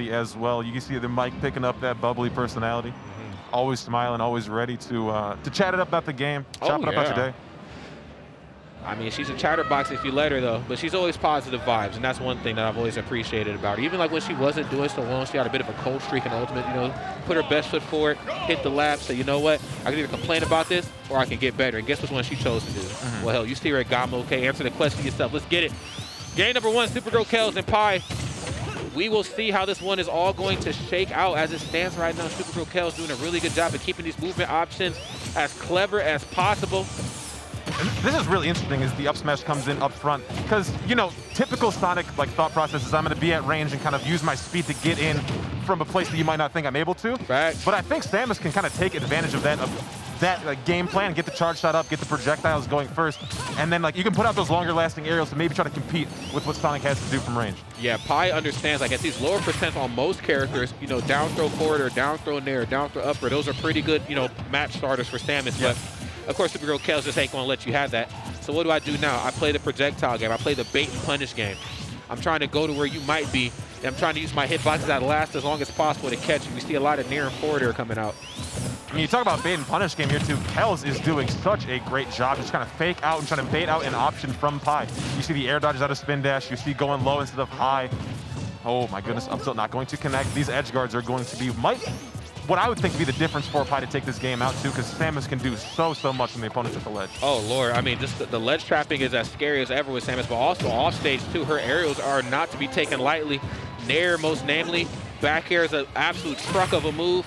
as well. You can see the Mike picking up that bubbly personality. Always smiling, always ready to chat it up about the game, chop it up about your day. I mean, she's a chatterbox if you let her, though, but she's always positive vibes, and that's one thing that I've always appreciated about her. Even like when she wasn't doing so well, she had a bit of a cold streak in Ultimate, you know, put her best foot forward, hit the lap, say, you know what, I can either complain about this or I can get better. And guess which one she chose to do? Well, hell, you see her at GOML, okay? Answer the question yourself. Let's get it. Game number 1, SuperGirlKels and Pi. We will see how this one is all going to shake out as it stands right now. SuperGirlKels doing a really good job of keeping these movement options as clever as possible. And this is really interesting as the up smash comes in up front because, you know, typical Sonic like thought process is I'm going to be at range and kind of use my speed to get in from a place that you might not think I'm able to. Facts. But I think Samus can kind of take advantage of that game plan, get the charge shot up, get the projectiles going first, and then like you can put out those longer lasting aerials to maybe try to compete with what Sonic has to do from range. Yeah, Pi understands, like at these lower percents on most characters, you know, down throw forward or down throw nair, down throw upper, those are pretty good, you know, match starters for Samus. Yeah. But of course, SuperGirlKels just ain't gonna let you have that. So what do I do now? I play the projectile game. I play the bait and punish game. I'm trying to go to where you might be, and I'm trying to use my hitboxes that last as long as possible to catch you. We see a lot of near and forward air coming out. I mean, you talk about bait and punish game here too. Kels is doing such a great job just kind of fake out and trying to bait out an option from Pi. You see the air dodges out of spin dash. You see going low instead of high. Oh my goodness, up tilt not going to connect. These edge guards are going to be what I would think would be the difference for Pi to take this game out too, because Samus can do so much when the opponent's at the ledge. Oh Lord, I mean, just the ledge trapping is as scary as ever with Samus, but also off stage too. Her aerials are not to be taken lightly. Nair, most namely, back air is an absolute truck of a move.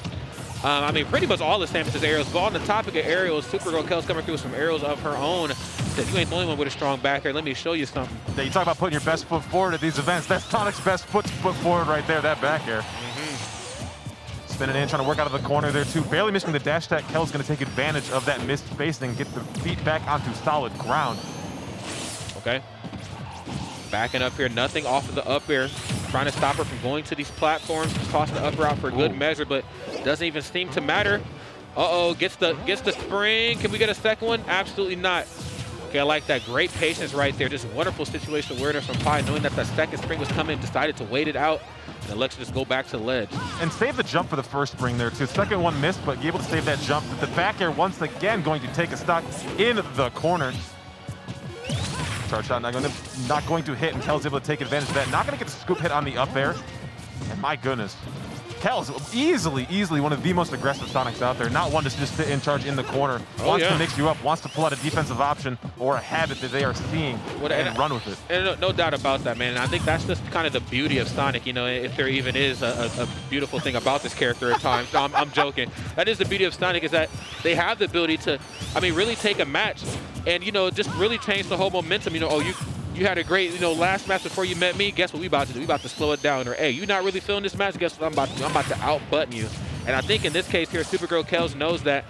I mean, pretty much all of Samus' aerials. But on the topic of aerials, SuperGirlKels coming through with some aerials of her own. Said, you ain't the only one with a strong back air. Let me show you something. Yeah, you talk about putting your best foot forward at these events. That's Sonic's best foot forward right there, that back air. Spinning in, trying to work out of the corner there too. Barely missing the dash attack. Kel's going to take advantage of that missed spacing and get the feet back onto solid ground. Okay. Backing up here, nothing off of the up air. Trying to stop her from going to these platforms. Toss the upper out for a good measure, but doesn't even seem to matter. Uh-oh, gets the spring. Can we get a second one? Absolutely not. Okay, I like that. Great patience right there. Just wonderful situational awareness from Pi, knowing that the second spring was coming, decided to wait it out, and elects to just go back to the ledge. And save the jump for the first spring there too. Second one missed, but able to save that jump. The back air once again going to take a stock in the corner. Charge shot not going to hit, and Kel's able to take advantage of that. Not going to get the scoop hit on the up air. And my goodness, Kel's easily one of the most aggressive Sonics out there. Not one to just sit in charge in the corner. Wants to mix you up, wants to pull out a defensive option or a habit that they are seeing and run with it. And no doubt about that, man. And I think that's just kind of the beauty of Sonic, you know, if there even is a beautiful thing about this character at times. No, I'm joking. That is the beauty of Sonic, is that they have the ability to, I mean, really take a match and, you know, just really change the whole momentum. You know, oh, you had a great, you know, last match before you met me. Guess what we about to do? We about to slow it down. Or, hey, you not really feeling this match? Guess what I'm about to do? I'm about to out-button you. And I think in this case here, SuperGirlKels knows that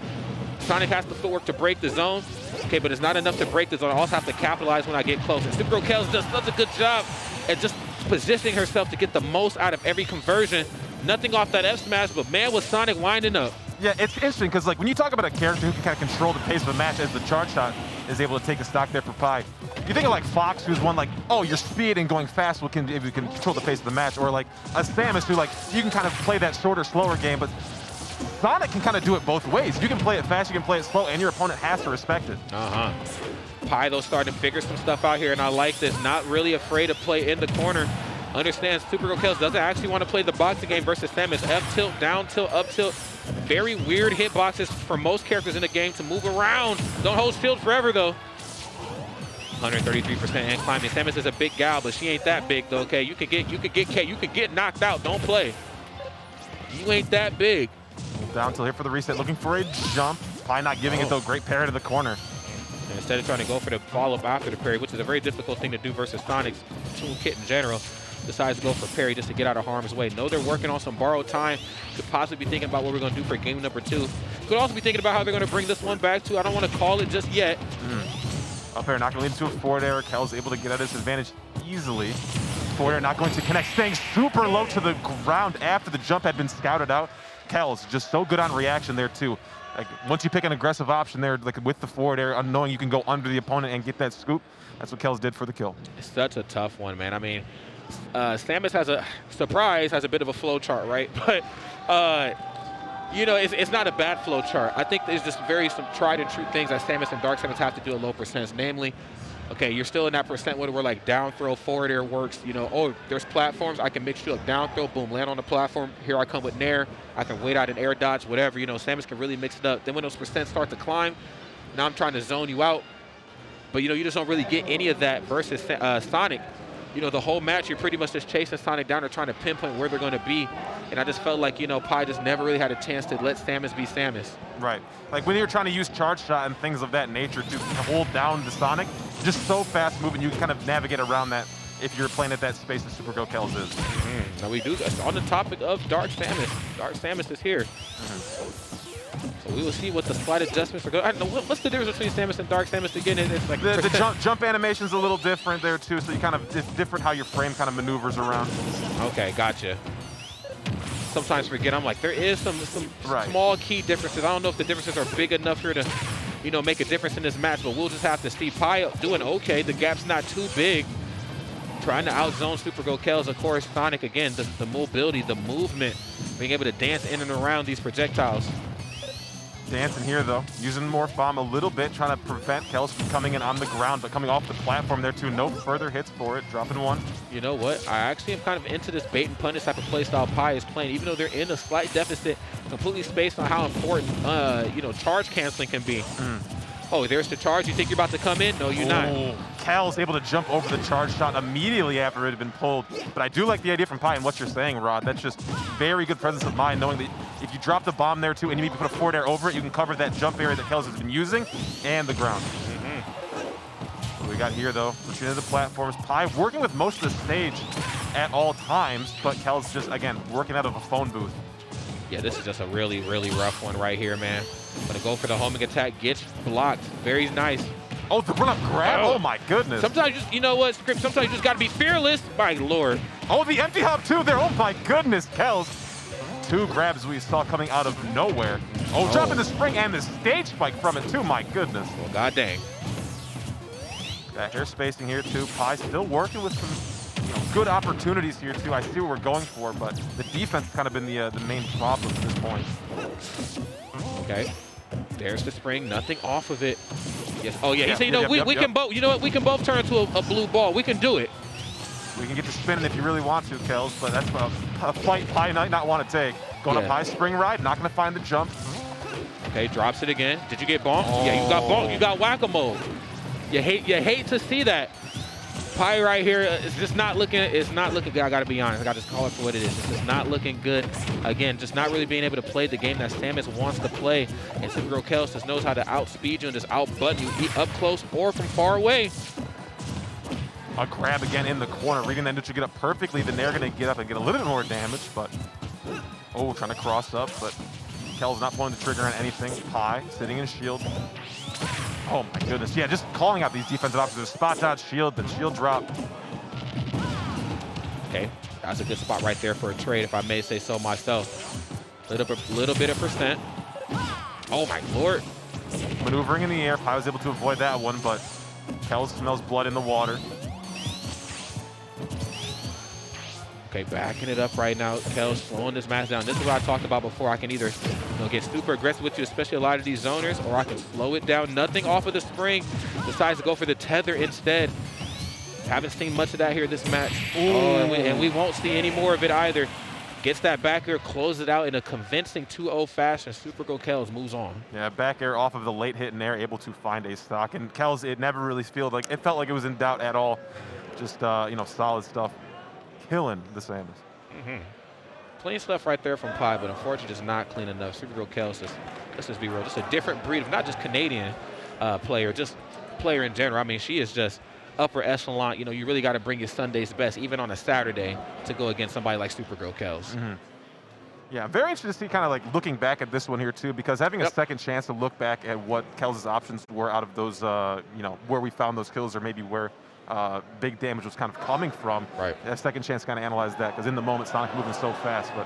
Sonic has the footwork to break the zone. Okay, but it's not enough to break the zone. I also have to capitalize when I get close. And SuperGirlKels does such a good job at just positioning herself to get the most out of every conversion. Nothing off that F smash, but man, was Sonic winding up. Yeah, it's interesting because like when you talk about a character who can kind of control the pace of a match as the charge shot is able to take a stock there for Pi. You think of like Fox, who's one like, oh, your speed and going fast if you can control the pace of the match, or like a Samus who like you can kind of play that shorter, slower game, but Sonic can kind of do it both ways. You can play it fast, you can play it slow, and your opponent has to respect it. Pi though starting to figure some stuff out here, and I like this. Not really afraid to play in the corner. Understands SuperGirlKels doesn't actually want to play the boxing game versus Samus. F tilt, down tilt, up tilt. Very weird hitboxes for most characters in the game to move around. Don't hold shield forever though. 133% and climbing. Samus is a big gal, but she ain't that big though. Okay, you could get knocked out. Don't play. You ain't that big. Down till here for the reset, looking for a jump. Pi not giving it though. Great parry to the corner. And instead of trying to go for the follow-up after the parry, which is a very difficult thing to do versus Sonic's toolkit in general, decides to go for parry just to get out of harm's way. Know they're working on some borrowed time. Could possibly be thinking about what we're going to do for game number 2. Could also be thinking about how they're going to bring this one back to. I don't want to call it just yet. Up air not going to lead to a forward air. Kel's able to get at his advantage easily. Forward air not going to connect. Staying super low to the ground after the jump had been scouted out. Kel's just so good on reaction there too. Like once you pick an aggressive option there, like with the forward air, knowing you can go under the opponent and get that scoop, that's what Kel's did for the kill. It's such a tough one, man. I mean, Samus has a bit of a flow chart, right? But you know, it's not a bad flow chart. I think there's just some tried and true things that Samus and Dark Samus have to do at low percents. Namely, okay, you're still in that percent where like down throw, forward air works. You know, oh, there's platforms. I can mix you up, down throw, boom, land on the platform. Here I come with nair. I can wait out an air dodge, whatever. You know, Samus can really mix it up. Then when those percents start to climb, now I'm trying to zone you out. But, you know, you just don't really get any of that versus Sonic. You know, the whole match, you're pretty much just chasing Sonic down or trying to pinpoint where they're going to be. And I just felt like, you know, Pi just never really had a chance to let Samus be Samus. Right. Like when you're trying to use charge shot and things of that nature to hold down the Sonic, just so fast moving, you can kind of navigate around that if you're playing at that space that SuperGirlKels is. Now we do this. On the topic of Dark Samus. Dark Samus is here. So we will see what the slight adjustments are going. I don't know what's the difference between Samus and Dark Samus again. It's like the jump animation's a little different there too, so you kind of different how your frame kind of maneuvers around. Okay, gotcha. Sometimes forget. I'm like, there is some small key differences. I don't know if the differences are big enough here to, you know, make a difference in this match, but we'll just have to see. Pi doing okay. The gap's not too big. Trying to outzone SuperGirlKels, of course. Sonic again, the mobility, the movement, being able to dance in and around these projectiles. Dancing here though, using Morph Bomb a little bit, trying to prevent Kels from coming in on the ground, but coming off the platform there too. No further hits for it, dropping one. You know what? I actually am kind of into this bait and punish type of play style Pi is playing, even though they're in a slight deficit, completely spaced on how important, you know, charge canceling can be. Oh, there's the charge. You think you're about to come in? No, you're not. Kels able to jump over the charge shot immediately after it had been pulled. But I do like the idea from Pi and what you're saying, Rod. That's just very good presence of mind, knowing that if you drop the bomb there too and you maybe put a forward air over it, you can cover that jump area that Kels has been using and the ground. What we got here though, pushing into the platforms. Pi working with most of the stage at all times, but Kels just, again, working out of a phone booth. Yeah, this is just a really, really rough one right here, man. Gonna go for the homing attack, gets blocked. Very nice. Oh, the run-up grab? Oh my goodness. Sometimes, you know what, Script, sometimes you just gotta be fearless. My lord. Oh, the empty hop too there. Oh my goodness, Kels. Two grabs we saw coming out of nowhere. Oh, dropping the spring and the stage spike from it too, my goodness. Well, god dang. Back air spacing here too. Pi still working with some, you know, good opportunities here too. I see what we're going for, but the defense has kind of been the main problem at this point. Okay. There's the spring, nothing off of it. Yes. Oh yeah, he said, you know, we can both, you know what, we can both turn into a blue ball. We can do it. We can get to spinning if you really want to, Kels, but that's a fight Pi might not want to take. Going up high spring ride, not going to find the jump. Okay, drops it again. Did you get bonked? Oh. Yeah, you got bonked. You got whack-a-mole. You hate to see that. Pi right here is just not looking. It's not looking good. I gotta be honest. I gotta just call it for what it is. It's just not looking good. Again, just not really being able to play the game that Samus wants to play. And SuperGirlKels just knows how to outspeed you and just outbutton you up close or from far away. A grab again in the corner, reading that neutral get up perfectly. Then they're gonna get up and get a little bit more damage, but trying to cross up, but Kels not pulling the trigger on anything. Pi sitting in shield. Oh my goodness, yeah, just calling out these defensive options. Spot dodge, shield, then shield drop. Okay, that's a good spot right there for a trade, if I may say so myself. Little bit of percent. Oh my lord. Maneuvering in the air, Pi was able to avoid that one, but Kels smells blood in the water. Okay, backing it up right now. Kels slowing this match down. This is what I talked about before. I can either, you know, get super aggressive with you, especially a lot of these zoners, or I can slow it down. Nothing off of the spring. Decides to go for the tether instead. Haven't seen much of that here this match. Oh, and we won't see any more of it either. Gets that back air, closes it out in a convincing 2-0 fashion. SuperGirlKels moves on. Yeah, back air off of the late hit in air, able to find a stock. And Kels, it never really felt like it was in doubt at all. Just you know, solid stuff. Killing the Samus. Clean stuff right there from Pi, but unfortunately just not clean enough. SuperGirlKels, let's just be real, just a different breed of not just Canadian player, just player in general. I mean, she is just upper echelon. You know, you really got to bring your Sunday's best, even on a Saturday, to go against somebody like SuperGirlKels. Yeah, very interested to see kind of like looking back at this one here too, because having a second chance to look back at what Kels' options were out of those, you know, where we found those kills or maybe where big damage was kind of coming from. Right. A second chance to kind of analyze that, because in the moment Sonic moving so fast, but